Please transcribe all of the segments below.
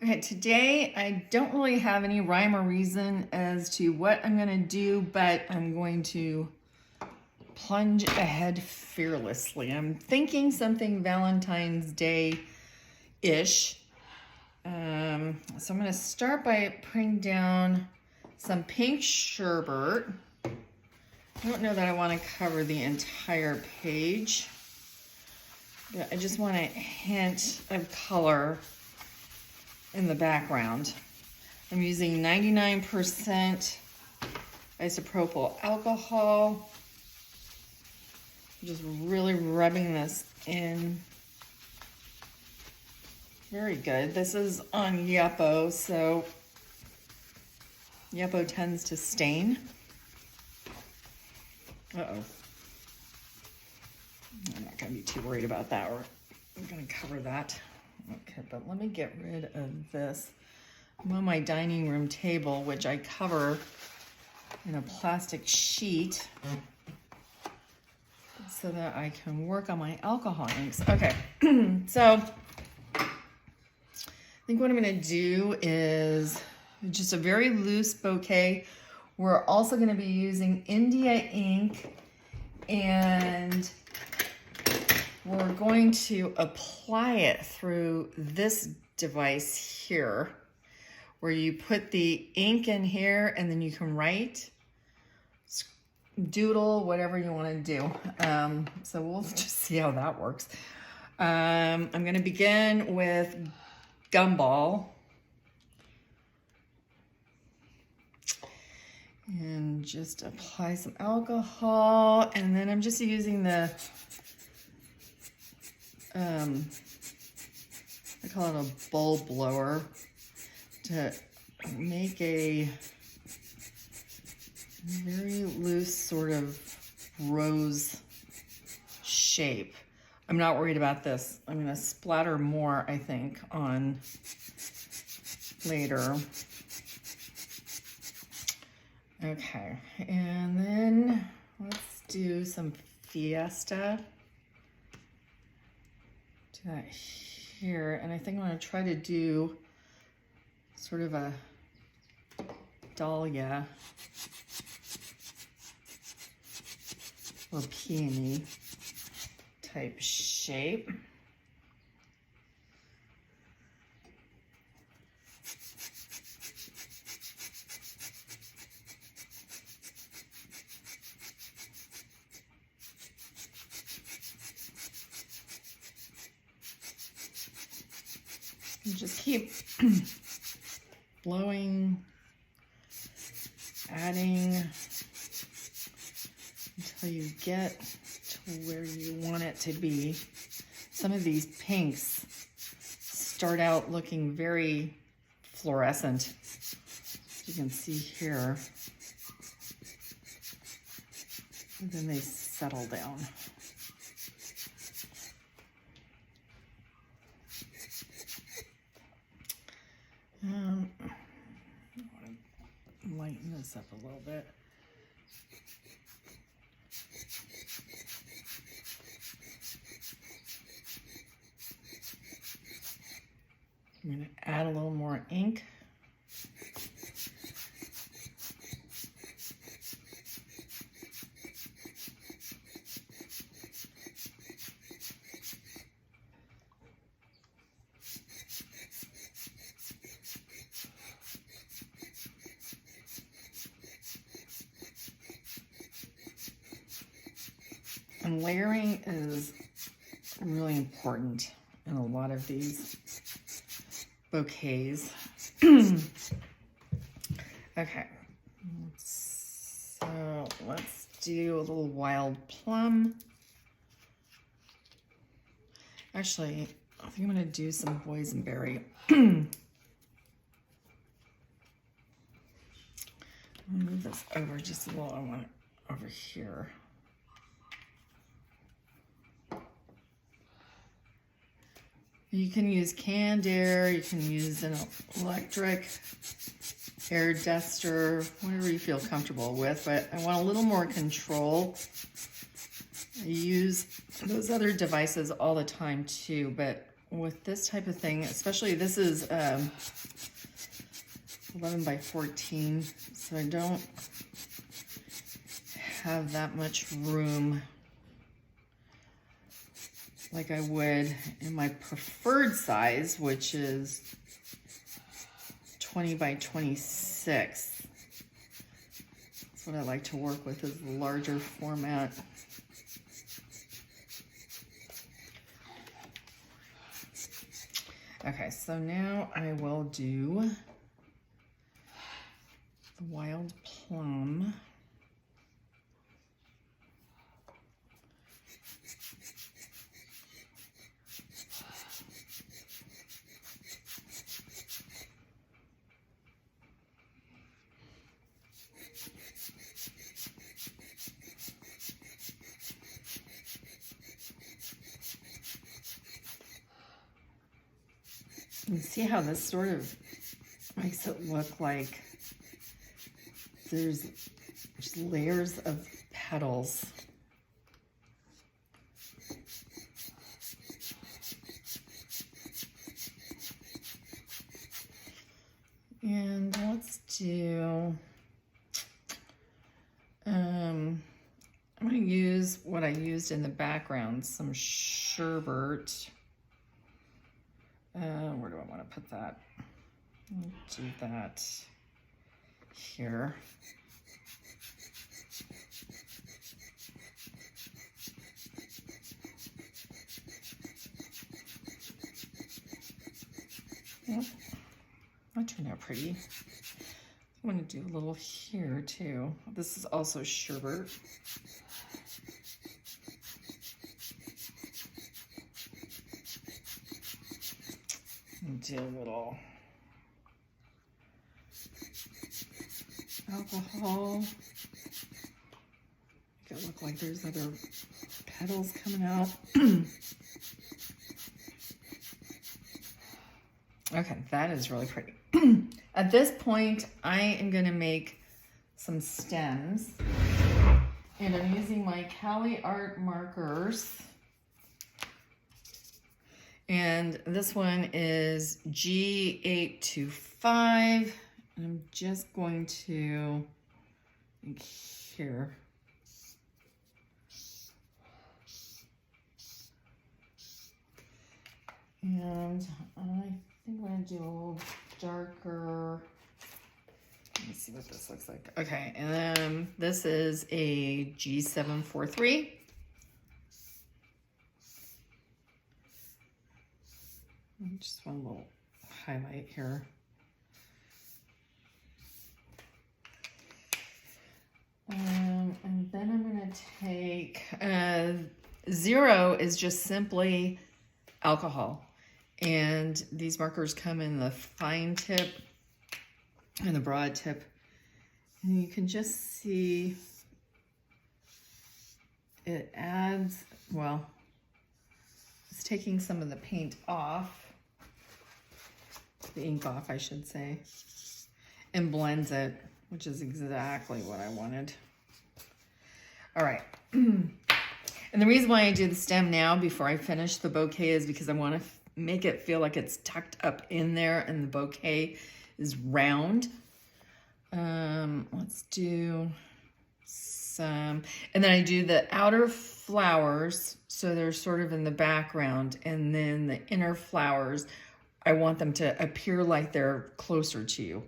Okay, today I don't really have any rhyme or reason as to what I'm gonna do, but I'm going to plunge ahead fearlessly. I'm thinking something Valentine's Day-ish. So I'm gonna start by putting down some pink sherbet. I don't know that I want to cover the entire page, but I just want a hint of color in the background. I'm using 99% isopropyl alcohol. I'm just really rubbing this in. Very good. This is on Yupo, so Yupo tends to stain. Uh-oh. I'm not going to be too worried about that. I'm going to cover that. Okay, but let me get rid of this. I'm on my dining room table, which I cover in a plastic sheet so that I can work on my alcohol inks. Okay, so I think what I'm going to do is just a very loose bouquet. We're also going to be using India ink, and we're going to apply it through this device here, where you put the ink in here and then you can write, doodle, whatever you want to do. So we'll just see how that works. I'm going to begin with Gumball. And just apply some alcohol, and then I'm just using the I call it a bowl blower to make a very loose sort of rose shape. I'm not worried about this. I'm going to splatter more, I think, on later. Okay, and then let's do some Fiesta. Do that here, and I think I'm going to try to do sort of a dahlia or peony type shape. And just keep blowing, adding until you get to where you want it to be. Some of these pinks start out looking very fluorescent, as you can see here, and then they settle down. I want to lighten this up a little bit. I'm going to add a little more ink. And layering is really important in a lot of these bouquets. Okay, so let's do a little wild plum. Actually, I think I'm going to do some boysenberry. Move this over just a little. I want it over here. You can use canned air, you can use an electric air duster, whatever you feel comfortable with, but I want a little more control. I use those other devices all the time too, but with this type of thing, especially this is 11 by 14, so I don't have that much room like I would in my preferred size, which is 20 by 26. That's what I like to work with, is the larger format. Okay, so now I will do the wild plum. You see how this sort of makes it look like there's just layers of petals. And let's do, I'm going to use what I used in the background, some Sherbert. Where do I want to put that? I'll do that here. Yep, that turned out pretty. I want to do a little here too. This is also Sherbert. Do a little alcohol. Make it look like there's other petals coming out. Okay, that is really pretty. At this point, I am going to make some stems, and I'm using my CaliArt markers. And this one is G825. And I'm just going to make here. And I think I'm going to do a little darker. Let me see what this looks like. Okay, and then this is a G743. Just one little highlight here. And then I'm going to take, 0 is just simply alcohol. And these markers come in the fine tip and the broad tip. And you can just see it adds, well, it's taking some of the paint off. The ink off, I should say, and blends it, which is exactly what I wanted. All right. And the reason why I do the stem now before I finish the bouquet is because I want to make it feel like it's tucked up in there and the bouquet is round. Let's do some, and then I do the outer flowers so they're sort of in the background, and then the inner flowers, I want them to appear like they're closer to you.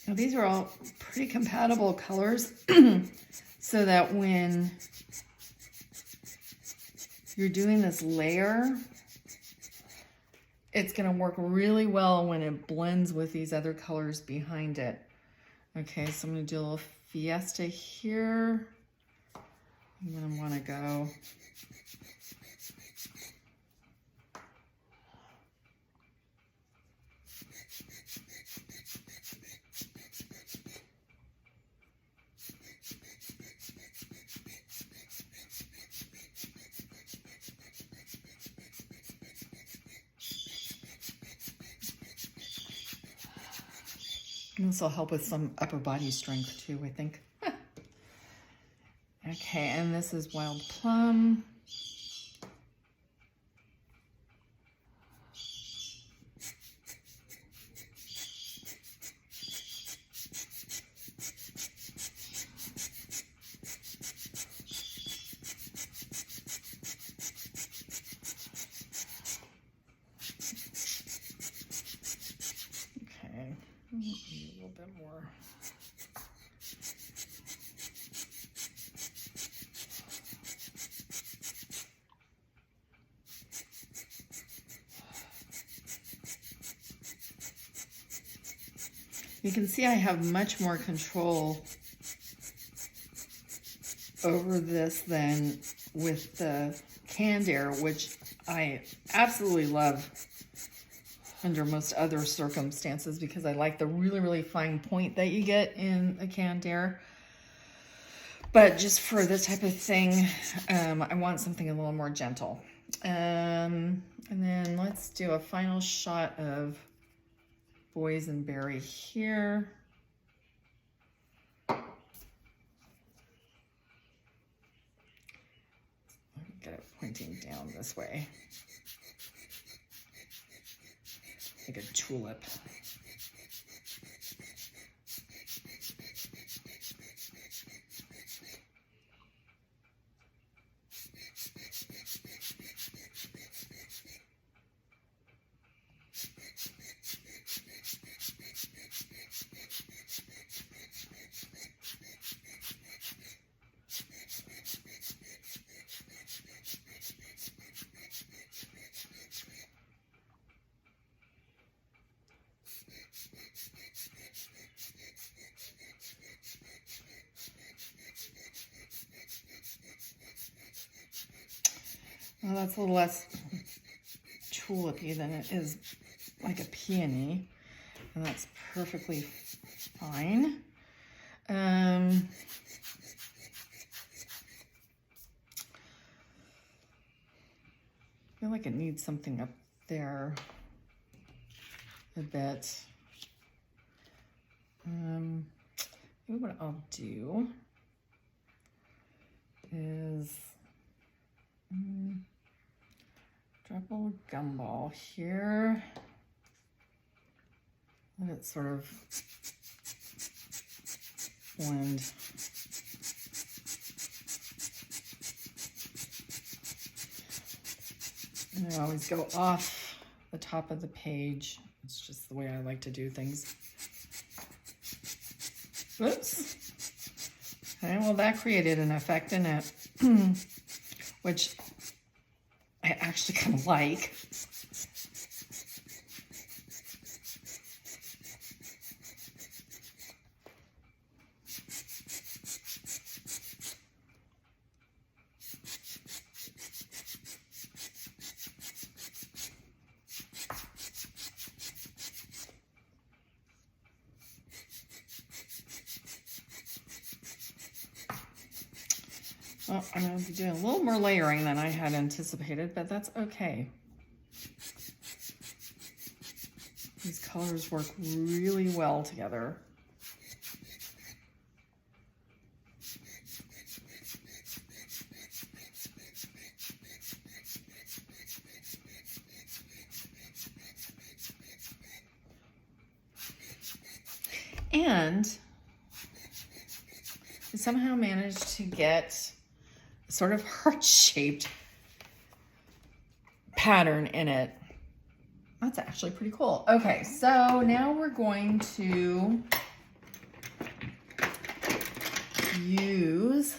Now these are all pretty compatible colors so that when you're doing this layer, it's going to work really well when it blends with these other colors behind it. Okay, so I'm going to do a little Fiesta here. I'm gonna wanna go. And this will help with some upper body strength too, I think. Okay, and this is Wild Plum. Okay, a little bit more. You can see I have much more control over this than with the canned air, which I absolutely love under most other circumstances because I like the really, really fine point that you get in a canned air. But just for this type of thing, I want something a little more gentle. And then let's do a final shot of Boysenberry here. Get it pointing down this way, like a tulip. Well, that's a little less tulipy than it is like a peony, and that's perfectly fine. I feel like it needs something up there a bit. Maybe what I'll do is drop a little gumball here. Let it sort of blend. And I always go off the top of the page. It's just the way I like to do things. Whoops. Okay, well that created an effect in it, which I actually kind of like. Well, I'm going to be doing a little more layering than I had anticipated, but that's okay. These colors work really well together. And I somehow managed to get sort of heart-shaped pattern in it. That's actually pretty cool. Okay, so now we're going to use,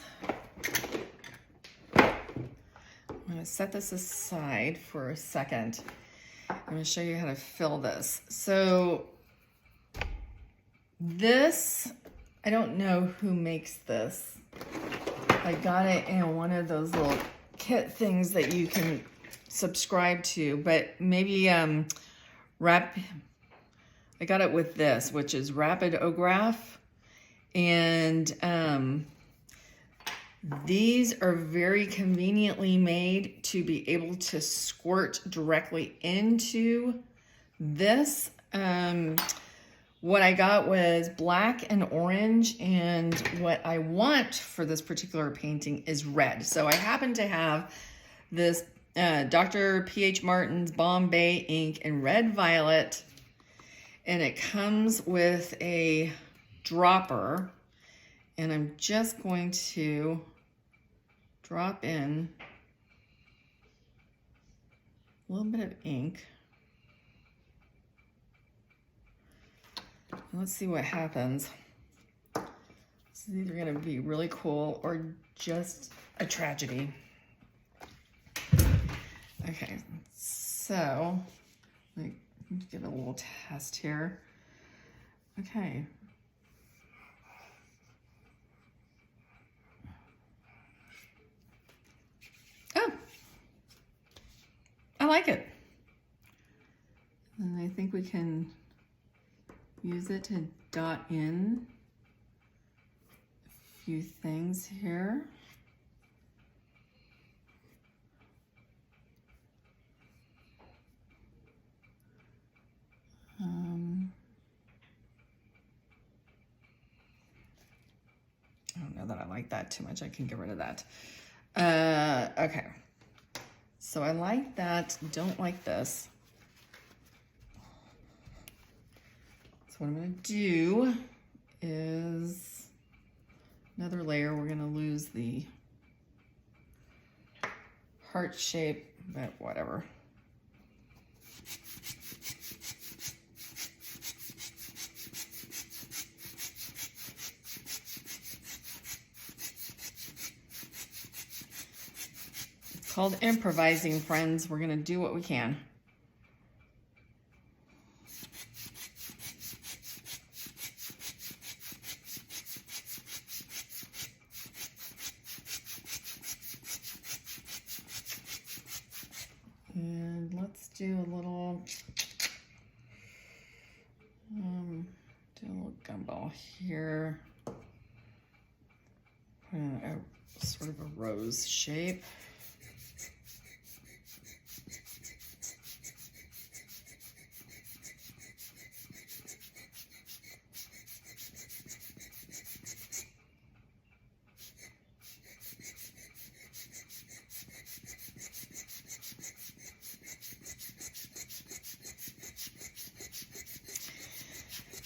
I'm going to set this aside for a second. I'm going to show you how to fill this. So this, I don't know who makes this. I got it in one of those little kit things that you can subscribe to, but maybe I got it with this, which is Rapidograph, and these are very conveniently made to be able to squirt directly into this. What I got was black and orange, and what I want for this particular painting is red. So I happen to have this Dr. P.H. Martin's Bombay ink in red violet, and it comes with a dropper, and I'm just going to drop in a little bit of ink. Let's see what happens. So these are going to be really cool or just a tragedy. Okay, so let me give it a little test here. Okay. Oh, I like it. And I think we can use it to dot in a few things here. I don't know that I like that too much. I can get rid of that. Okay. So I like that, don't like this. So what I'm gonna do is another layer. We're gonna lose the heart shape, but whatever. It's called improvising, friends. We're gonna do what we can. And let's do a little, gumball here. Put in a sort of a rose shape.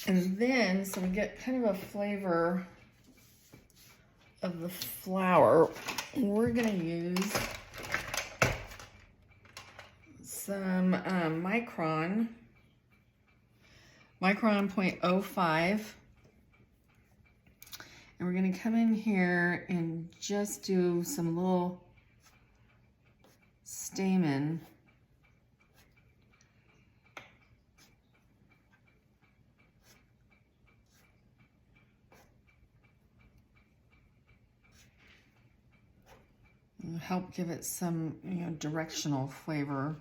And then, so we get kind of a flavor of the flower, we're gonna use some Micron 0.05. And we're gonna come in here and just do some little stamen. Help give it some, directional flavor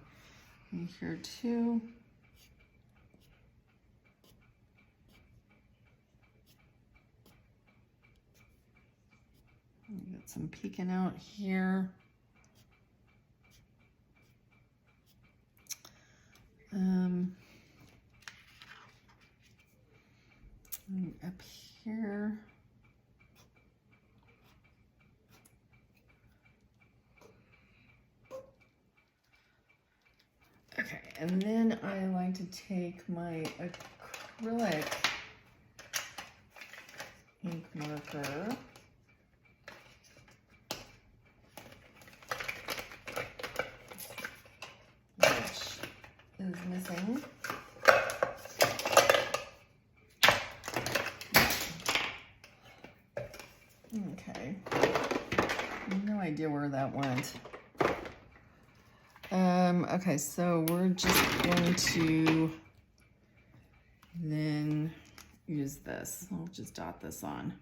in here too. Get some peeking out here. Up here. Okay, and then I like to take my acrylic ink marker. Which is missing. Okay, no idea where that went. Okay, so we're just going to then use this. I'll just dot this on.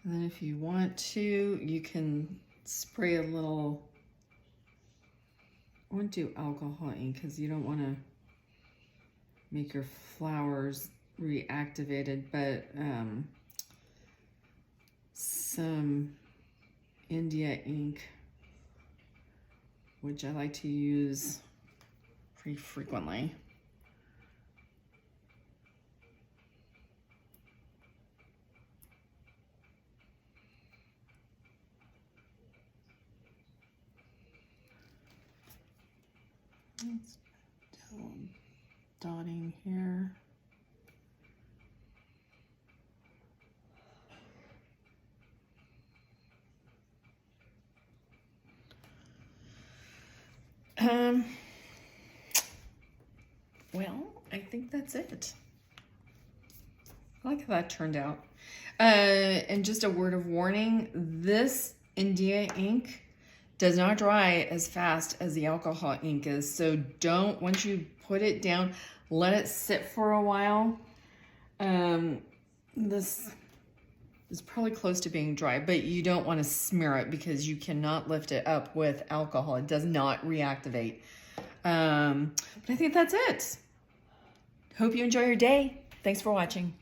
And then if you want to, you can spray a little, I wouldn't do alcohol ink because you don't want to make your flowers reactivated, but some India ink, which I like to use pretty frequently. Let's do a little dotting here. Well, I think that's it. I like how that turned out. And just a word of warning, this India ink does not dry as fast as the alcohol ink is. So don't, once you put it down, let it sit for a while. This is probably close to being dry, but you don't want to smear it because you cannot lift it up with alcohol. It does not reactivate. But I think that's it. Hope you enjoy your day. Thanks for watching.